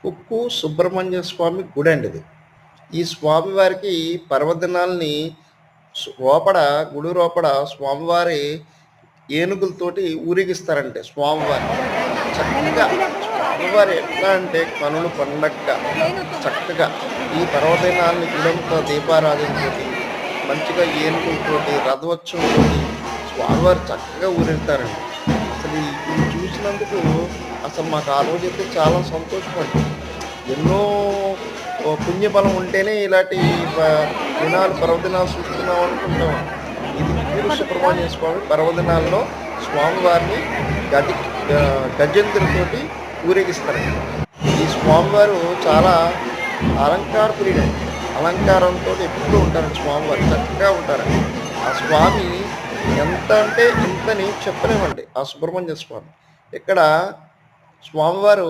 కుక్కు సుబ్రహ్మణ్య స్వామి గుడి అండి ఇది. ఈ స్వామివారికి పర్వదినాల్ని లోపడ గుడి లోపడ స్వామివారి ఏనుగులతోటి ఊరేగిస్తారంటే స్వామివారిని. చక్కగా స్వామివారు ఎట్లా అంటే కనుల పండగగా చక్కగా ఈ పర్వదినాల్ని గుడంతా దీపారాధనతోటి మంచిగా ఏనుగులతోటి రథోత్సవంతోటి స్వామివారు చక్కగా ఊరెళ్తారండి. అసలు ఇది చూసినందుకు అసలు మాకు ఆ రోజైతే చాలా సంతోషమండి. ఎన్నో పుణ్యబలం ఉంటేనే ఇలాంటి ప దినాలు పర్వదినాలు చూస్తున్నాం అనుకుంటాం. ఇది వీర సుబ్రహ్మణ్య స్వామి పర్వదినాల్లో స్వామివారిని గజ గజేంద్రుడితోటి ఊరేగిస్తారండి. ఈ స్వామివారు చాలా అలంకార ప్రియుడండి. అలంకారంతో ఎప్పుడూ ఉంటారు స్వామివారు. చక్కగా ఉంటారండి. ఆ స్వామి ఎంత ఇంతని చెప్పలేమండి. ఆ సుబ్రహ్మణ్య స్వామి. ఇక్కడ స్వామివారు